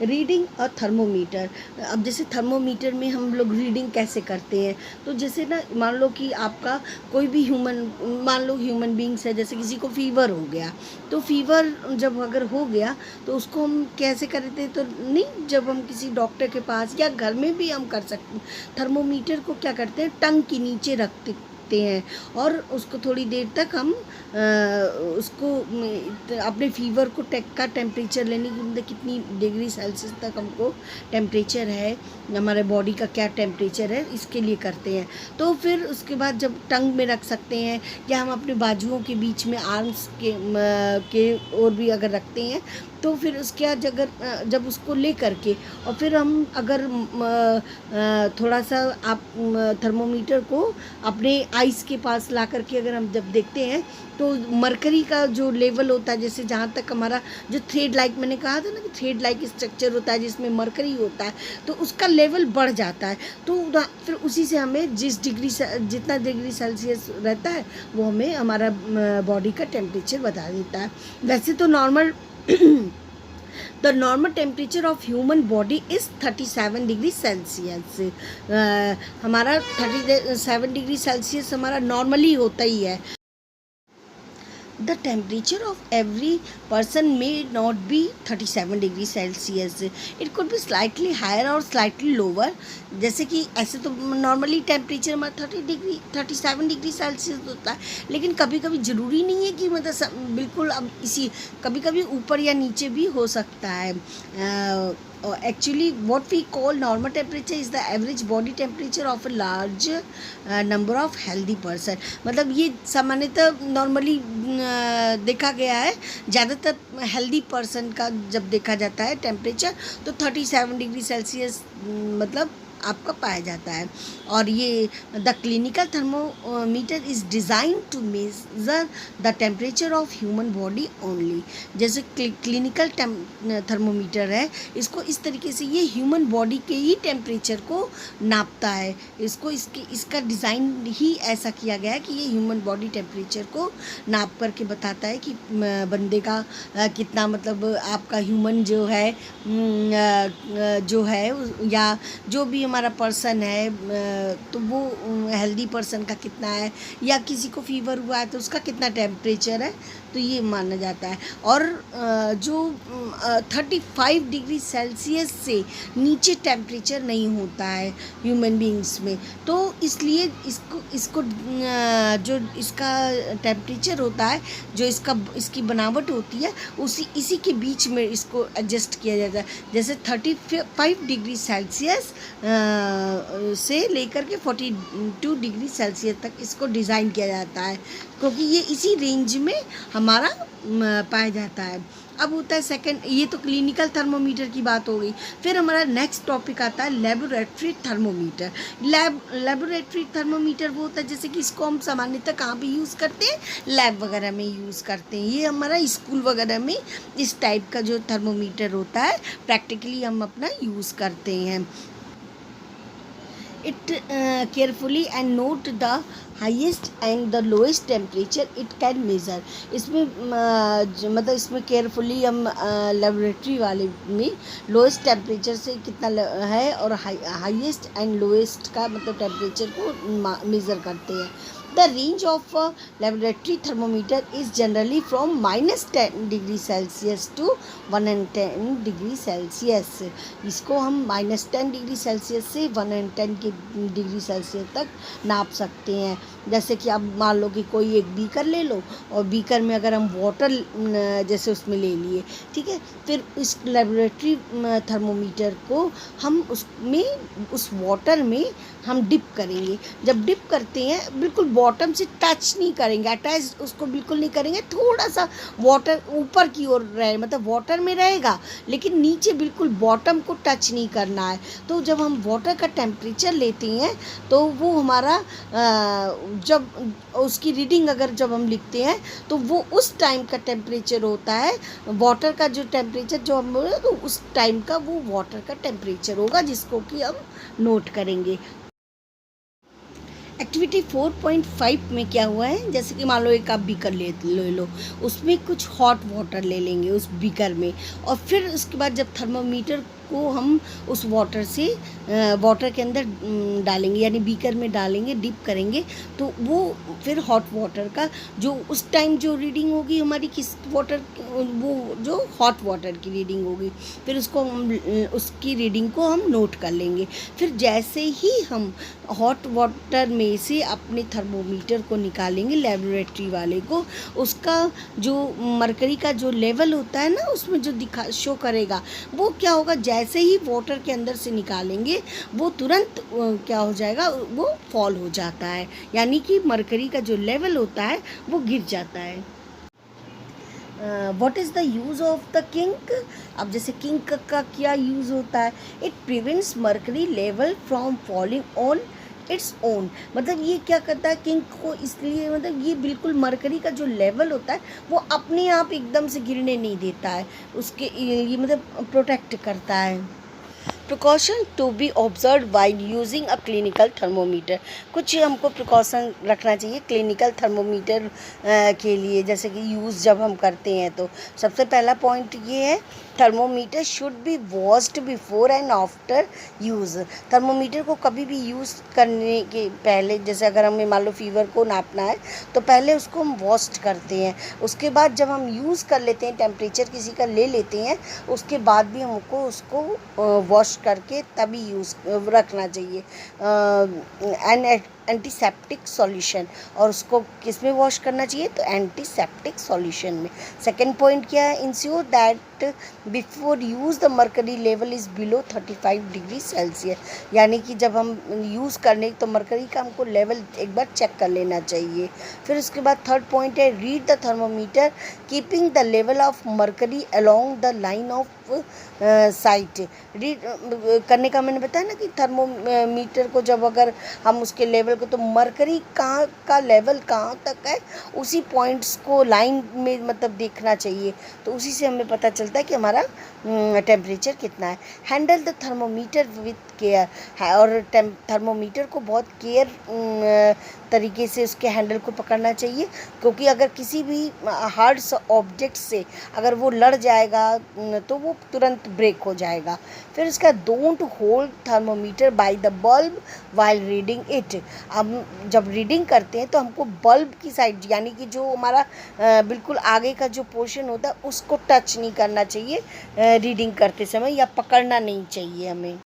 Reading और thermometer. अब जैसे थर्मोमीटर में हम लोग रीडिंग कैसे करते हैं, तो जैसे ना मान लो कि आपका कोई भी मान लो ह्यूमन बींग्स है, जैसे किसी को फीवर हो गया, तो फीवर जब अगर हो गया तो उसको हम कैसे करते हैं, तो नहीं, जब हम किसी डॉक्टर के पास या घर में भी हम कर सकते, थर्मोमीटर को क्या करते हैं, टंग के नीचे रखते हैं और उसको थोड़ी देर तक हम उसको अपने फीवर को का टेम्परेचर लेने की, मतलब कितनी डिग्री सेल्सियस तक हमको टेम्परेचर है, हमारे बॉडी का क्या टेम्परेचर है, इसके लिए करते हैं। तो फिर उसके बाद जब टंग में रख सकते हैं या हम अपने बाजुओं के बीच में आर्म्स के और भी अगर रखते हैं, तो फिर उसके बाद जब उसको ले करके और फिर हम अगर थोड़ा सा आप थर्मोमीटर को अपने आइस के पास ला करके अगर हम जब देखते हैं, तो मरकरी का जो लेवल होता है, जैसे जहाँ तक हमारा जो थ्रेड लाइक, मैंने कहा था ना कि थ्रेड लाइक स्ट्रक्चर होता है जिसमें मरकरी होता है, तो उसका लेवल बढ़ जाता है। तो फिर उसी से हमें जितना डिग्री सेल्सियस रहता है वो हमें हमारा बॉडी का टेम्परेचर बता देता है। वैसे तो normal The normal temperature of human body is 37 degree Celsius. हमारा 37 डिग्री सेल्सियस हमारा नॉर्मली होता ही है। The temperature of every person may not be 37 degree Celsius, it could be slightly higher or slightly lower। जैसे कि ऐसे तो normally temperature हमारा 37 degree Celsius होता है, लेकिन कभी कभी ज़रूरी नहीं है कि मतलब बिल्कुल अब इसी, कभी कभी ऊपर या नीचे भी हो सकता है। Actually what we call normal temperature is the average body temperature of a large number of healthy person। मतलब ये सामान्यतः नॉर्मली देखा गया है, ज़्यादातर हेल्दी पर्सन का जब देखा जाता है टेम्परेचर, तो 37 डिग्री सेल्सियस मतलब आपका पाया जाता है। और ये the clinical thermometer is design to measure the temperature of human body only. जैसे क्लिनिकल थर्मोमीटर है, इसको इस तरीके से ये ह्यूमन बॉडी के ही टेम्परेचर को नापता है। इसका डिज़ाइन ही ऐसा किया गया है कि ये ह्यूमन बॉडी टेम्परेचर को नाप करके बताता है कि बंदे का कितना, मतलब आपका ह्यूमन जो है या जो भी हमारा पर्सन है, तो वो हेल्दी पर्सन का कितना है, या किसी को फीवर हुआ है तो उसका कितना टेम्परेचर है, तो ये माना जाता है। और जो 35 डिग्री सेल्सियस से नीचे टेम्परेचर नहीं होता है ह्यूमन बींग्स में, तो इसलिए इसको जो इसका टेम्परेचर होता है, जो इसकी बनावट होती है, इसी के बीच में इसको एडजस्ट किया जाता है। जैसे 35 डिग्री सेल्सियस से लेकर के 42 डिग्री सेल्सियस तक इसको डिज़ाइन किया जाता है, क्योंकि ये इसी रेंज में हमारा पाया जाता है। अब होता है सेकंड, ये तो क्लिनिकल थर्मोमीटर की बात हो गई। फिर हमारा नेक्स्ट टॉपिक आता है लेबोरेटरी थर्मोमीटर। लेबोरेटरी थर्मोमीटर वो होता है, जैसे कि इसको हम सामान्यतः कहाँ पे यूज़ करते हैं, लैब वगैरह में यूज़ करते हैं। ये हमारा स्कूल वगैरह में इस टाइप का जो थर्मोमीटर होता है प्रैक्टिकली हम अपना यूज़ करते हैं। It carefully and note the highest and the lowest temperature it can measure। इसमें मतलब इसमें केयरफुली हम लेबोरेटरी वाले में लोएस्ट टेम्परेचर से कितना है और हाईएस्ट एंड लोएस्ट का मतलब टेम्परेचर को मेज़र करते हैं। The range of laboratory thermometer is generally from -10 degree Celsius to 110 degree Celsius. इसको हम -10 डिग्री सेल्सियस से 110 डिग्री सेल्सियस तक नाप सकते हैं। जैसे कि अब मान लो कि कोई एक बीकर ले लो, और बीकर में अगर हम वाटर जैसे उसमें ले लिए, ठीक है, फिर इस लेबोरेटरी थर्मोमीटर को हम उस वाटर में हम डिप करेंगे। जब डिप करते हैं बिल्कुल बॉटम से टच नहीं करेंगे, अटैच उसको बिल्कुल नहीं करेंगे, थोड़ा सा वाटर ऊपर की ओर रहे, मतलब वाटर में रहेगा लेकिन नीचे बिल्कुल बॉटम को टच नहीं करना है। तो जब हम वाटर का टेम्परेचर लेते हैं तो वो हमारा जब उसकी रीडिंग अगर जब हम लिखते हैं तो वो उस टाइम का टेम्परेचर होता है, वाटर का जो टेम्परेचर जो हम बोले तो उस टाइम का वो वाटर का टेम्परेचर होगा, जिसको कि हम नोट करेंगे। एक्टिविटी 4.5 में क्या हुआ है, जैसे कि मान लो एक आप बीकर ले लो, उसमें कुछ हॉट वाटर ले लेंगे उस बीकर में, और फिर उसके बाद जब थर्मामीटर को हम उस वाटर से वाटर के अंदर डालेंगे, यानी बीकर में डालेंगे, डिप करेंगे, तो वो फिर हॉट वाटर का जो उस टाइम जो रीडिंग होगी हमारी किस वाटर, वो जो हॉट वाटर की रीडिंग होगी, फिर उसको हम उसकी रीडिंग को हम नोट कर लेंगे। फिर जैसे ही हम हॉट वाटर में से अपने थर्मोमीटर को निकालेंगे, लेबोरेटरी वाले को, उसका जो मरकरी का जो लेवल होता है ना, उसमें जो शो करेगा, वो क्या होगा, जैसे ही वाटर के अंदर से निकालेंगे वो तुरंत क्या हो जाएगा, वो फॉल हो जाता है, यानी कि मरकरी का जो लेवल होता है वो गिर जाता है। What is the use of the kink. अब जैसे किंक का क्या यूज़ होता है, it prevents mercury level from falling on its own. मतलब ये क्या करता है किंक को, इसलिए मतलब ये बिल्कुल मरकरी का जो लेवल होता है वो अपने आप एकदम से गिरने नहीं देता है, उसके ये मतलब प्रोटेक्ट करता है। Precaution to be observe while using a clinical thermometer. कुछ हमको प्रिकॉशन रखना चाहिए क्लिनिकल थर्मोमीटर के लिए, जैसे कि यूज़ जब हम करते हैं तो सबसे पहला पॉइंट ये है, thermometer should be washed before and after use. Thermometer को कभी भी यूज़ करने के पहले, जैसे अगर हमें मान लो फीवर को नापना है तो पहले उसको हम वॉश करते हैं, उसके बाद जब हम यूज़ कर लेते हैं, टेम्परेचर किसी का ले लेते हैं, उसके बाद भी हमको उसको वॉश करके तभी यूज़ रखना चाहिए। एंड एंटीसेप्टिक सॉल्यूशन, और उसको किस में वॉश करना चाहिए, तो एंटीसेप्टिक सॉल्यूशन में। सेकेंड पॉइंट क्या है, ensure that before use the mercury level is below 35 degree Celsius. यानी कि जब हम यूज़ करने तो मर्करी का हमको लेवल एक बार चेक कर लेना चाहिए। फिर उसके बाद थर्ड पॉइंट है, read the thermometer keeping the level of mercury along the line of site. Read करने का मैंने बताया ना कि थर्मोमीटर को जब अगर हम उसके लेवल को, तो मरकरी कहाँ का लेवल कहाँ तक है, उसी पॉइंट्स को लाइन में मतलब देखना चाहिए, तो उसी से हमें पता चलता है कि हमारा टेम्परेचर कितना है। Handle the thermometer with care है, और थर्मोमीटर को बहुत केयर तरीके से उसके हैंडल को पकड़ना चाहिए, क्योंकि अगर किसी भी हार्ड ऑब्जेक्ट से अगर वो लड़ जाएगा तो वो तुरंत ब्रेक हो जाएगा। फिर इसका don't hold thermometer by the bulb while reading it. अब जब रीडिंग करते हैं तो हमको बल्ब की साइड, यानी कि जो हमारा बिल्कुल आगे का जो पोर्शन होता है उसको टच नहीं करना चाहिए रीडिंग करते समय, या पकड़ना नहीं चाहिए हमें।